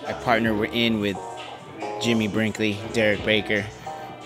I partner with Jimmy Brinkley, Derek Baker,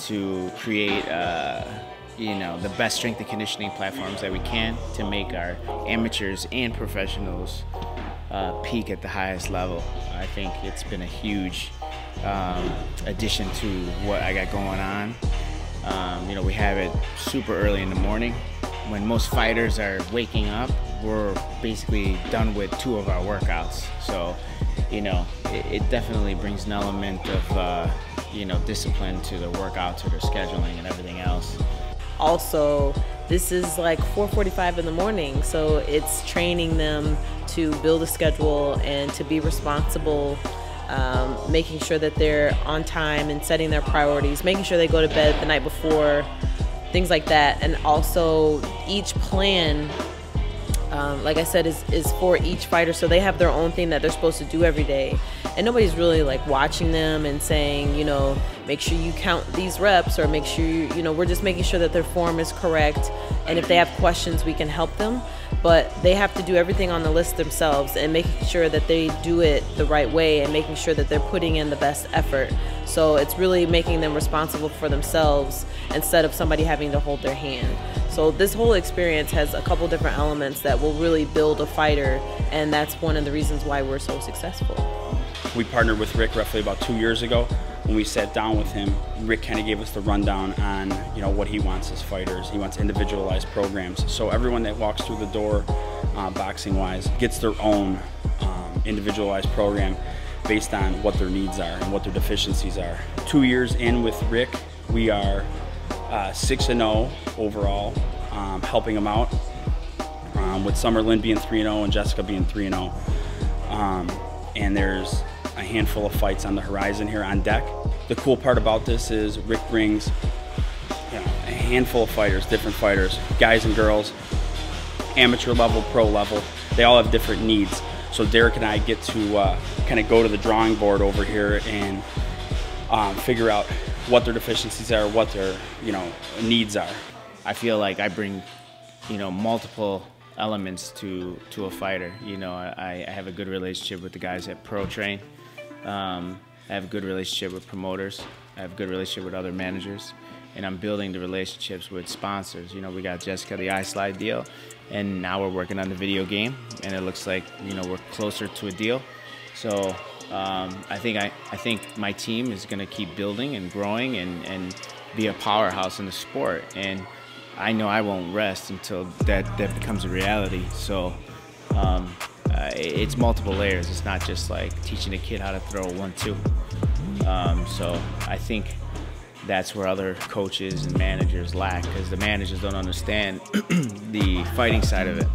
to create the best strength and conditioning platforms that we can to make our amateurs and professionals peak at the highest level. I think it's been a huge addition to what I got going on. We have it super early in the morning. When most fighters are waking up, we're basically done with 2 of our workouts. So, it definitely brings an element of, discipline to their workouts, to their scheduling and everything else. Also, this is like 4:45 in the morning, so it's training them to build a schedule and to be responsible, making sure that they're on time and setting their priorities, making sure they go to bed the night before, things like that. And also each plan, like I said, is for each fighter, so they have their own thing that they're supposed to do every day. And nobody's really like watching them and saying, make sure you count these reps, or make sure we're just making sure that their form is correct. And if they have questions, we can help them. But they have to do everything on the list themselves and making sure that they do it the right way and making sure that they're putting in the best effort. So it's really making them responsible for themselves instead of somebody having to hold their hand. So this whole experience has a couple different elements that will really build a fighter, and that's one of the reasons why we're so successful. We partnered with Rick roughly about 2 years ago. When we sat down with him, Rick kind of gave us the rundown on what he wants as fighters. He wants individualized programs. So everyone that walks through the door, boxing-wise, gets their own individualized program based on what their needs are and what their deficiencies are. 2 years in with Rick, we are 6-0 overall, helping them out, with Summer Lynn being 3-0 and Jessica being 3-0. And there's a handful of fights on the horizon here on deck. The cool part about this is Rick brings a handful of fighters, different fighters, guys and girls, amateur level, pro level. They all have different needs. So Derek and I get to kind of go to the drawing board over here and figure out what their deficiencies are, what their needs are. I feel like I bring multiple elements to a fighter. I have a good relationship with the guys at Pro Train. I have a good relationship with promoters. I have a good relationship with other managers, and I'm building the relationships with sponsors. We got Jessica the iSlide deal, and now we're working on the video game, and it looks like we're closer to a deal. So I think my team is going to keep building and growing and be a powerhouse in the sport, and I know I won't rest until that becomes a reality. So it's multiple layers. It's not just like teaching a kid how to throw a 1-2. So I think that's where other coaches and managers lack, because the managers don't understand the fighting side of it,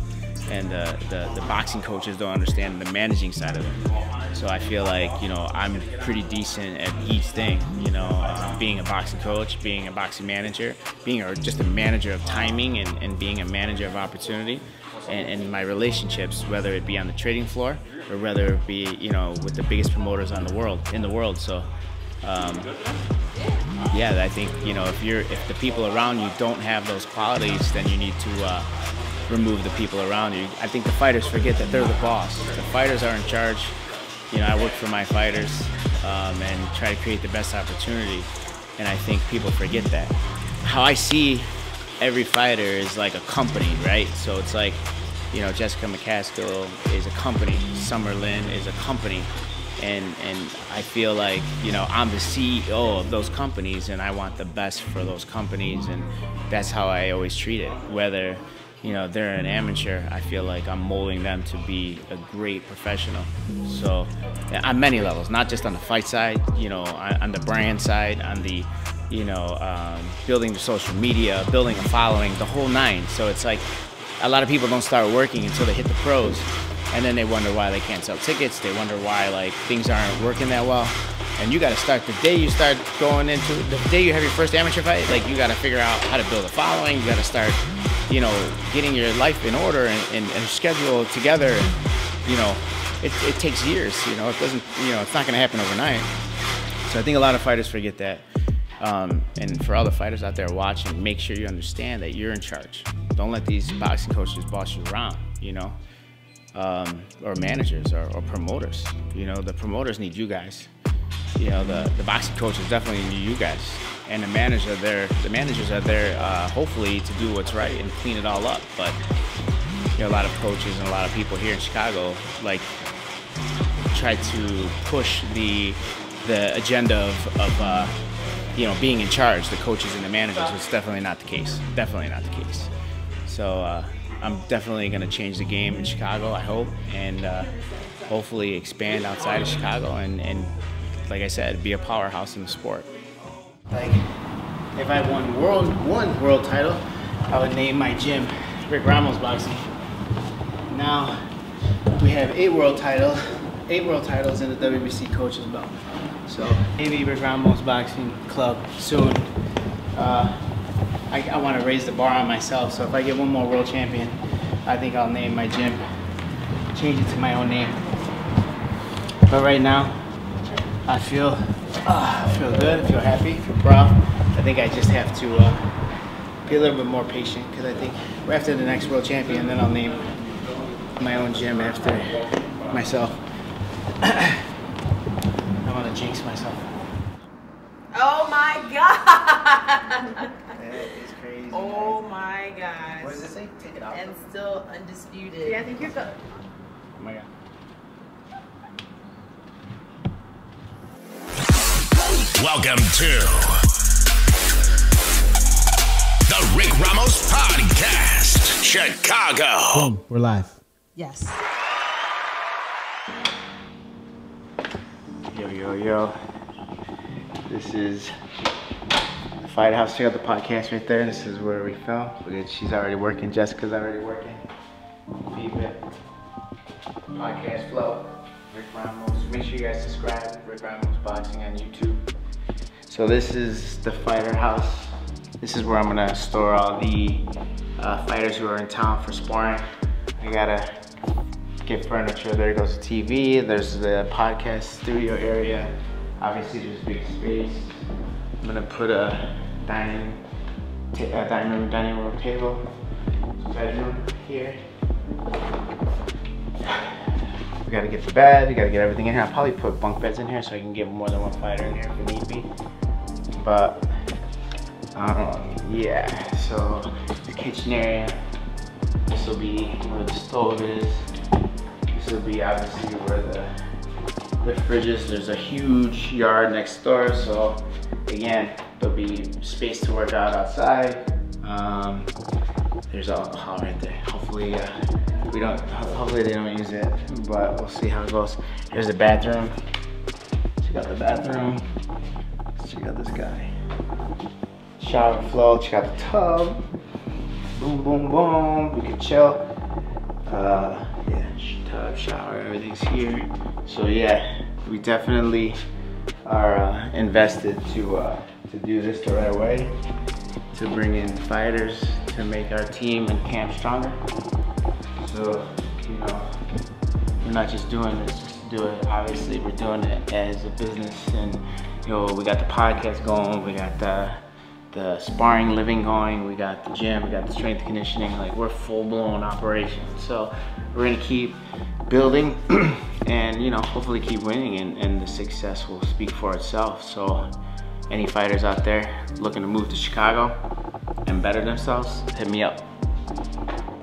and the boxing coaches don't understand the managing side of it. So I feel like I'm pretty decent at each thing. Being a boxing coach, being a boxing manager, being just a manager of timing, and being a manager of opportunity, and my relationships, whether it be on the trading floor or whether it be with the biggest promoters in the world. So yeah, I think if the people around you don't have those qualities, then you need to remove the people around you. I think the fighters forget that they're the boss. The fighters are in charge. I work for my fighters and try to create the best opportunity, and I think people forget that. How I see every fighter is like a company, right? So it's like, Jessica McCaskill is a company, Summer Lynn is a company, and I feel like, I'm the CEO of those companies, and I want the best for those companies, and that's how I always treat it. Whether they're an amateur, I feel like I'm molding them to be a great professional. So on many levels, not just on the fight side, on the brand side, on the, building the social media, building a following, the whole nine. So it's like a lot of people don't start working until they hit the pros, and then they wonder why they can't sell tickets. They wonder why things aren't working that well. And you got to start the day you start going into the day you have your first amateur fight. You got to figure out how to build a following. You got to start getting your life in order and schedule together. It takes years. It doesn't. It's not going to happen overnight. So I think a lot of fighters forget that. And for all the fighters out there watching, make sure you understand that you're in charge. Don't let these boxing coaches boss you around. or managers or promoters. You know, the promoters need you guys. You know, the boxing coaches definitely need you guys. And the managers are there hopefully to do what's right and clean it all up. But you know, a lot of coaches and a lot of people here in Chicago like try to push the agenda of you know, being in charge, the coaches and the managers, which is definitely not the case. Definitely not the case. So I'm definitely going to change the game in Chicago, I hope, and hopefully expand outside of Chicago and like I said, be a powerhouse in the sport. Like, if I won one world title, I would name my gym Rick Ramos Boxing. Now we have 8 world titles in the WBC coaches belt. So maybe Rick Ramos Boxing Club soon. I want to raise the bar on myself. So if I get one more world champion, I think I'll name my gym, change it to my own name. But right now, I feel good, I feel happy, I feel proud. I think I just have to be a little bit more patient, because I think after the next world champion, then I'll name my own gym after myself. I want to jinx myself. Oh my God! That is crazy. Oh my gosh. What does it say? Take it out. And still undisputed. Yeah, I think you're good. Oh my God. Welcome to the Rick Ramos Podcast, Chicago. Boom, we're live. Yes. Yo. This is the Fight House. Check out the podcast right there. This is where we film. Look at, she's already working. Jessica's already working. Feedback. Podcast flow. Rick Ramos. Make sure you guys subscribe. Rick Ramos Boxing on YouTube. So this is the Fighter House. This is where I'm gonna store all the fighters who are in town for sparring. I gotta get furniture. There goes the TV. There's the podcast studio area. Obviously, there's big space. I'm gonna put a dining room table, bedroom here. We gotta get the bed. We gotta get everything in here. I'll probably put bunk beds in here so I can get more than one fighter in here if need be. But yeah. So the kitchen area. This will be where the stove is. This will be obviously where the fridge is. There's a huge yard next door, so again, there'll be space to work out outside. There's a hall right there. Hopefully they don't use it, but we'll see how it goes. Here's the bathroom. Check out the bathroom. Check out this guy. Shower flow. Check out the tub. Boom, boom, boom. We can chill. Yeah, tub, shower, everything's here. So yeah, we definitely are invested to do this the right way, to bring in fighters, to make our team and camp stronger. So, you know, we're not just doing this just to do it. Obviously, we're doing it as a business, and you know, we got the podcast going, we got the sparring living going, we got the gym, we got the strength and conditioning. Like, we're full-blown operation. So we're gonna keep building and, you know, hopefully keep winning, and the success will speak for itself. So any fighters out there looking to move to Chicago and better themselves, hit me up.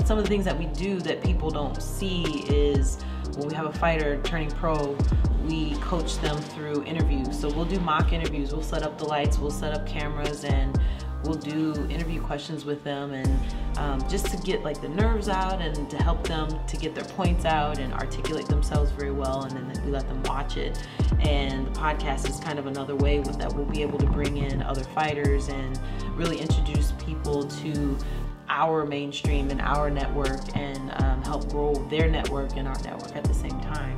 Some of the things that we do that people don't see is when we have a fighter turning pro, we coach them through interviews. So we'll do mock interviews, we'll set up the lights, we'll set up cameras, and we'll do interview questions with them, and just to get like the nerves out and to help them to get their points out and articulate themselves very well, and then we let them watch it. And the podcast is kind of another way with that we'll be able to bring in other fighters and really introduce people to our mainstream and our network, and help grow their network and our network at the same time.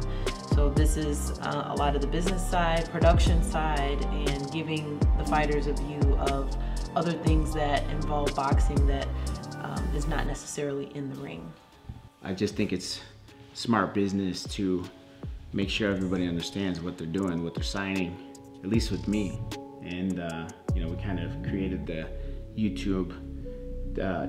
So this is a lot of the business side, production side, and giving the fighters a view of other things that involve boxing that is not necessarily in the ring. I just think it's smart business to make sure everybody understands what they're doing, what they're signing, at least with me. And you know, we kind of created the YouTube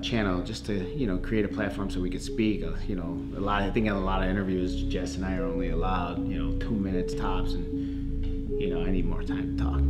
channel just to, you know, create a platform so we could speak. You know, I think in a lot of interviews, Jess and I are only allowed, you know, 2 minutes tops, and, you know, I need more time to talk.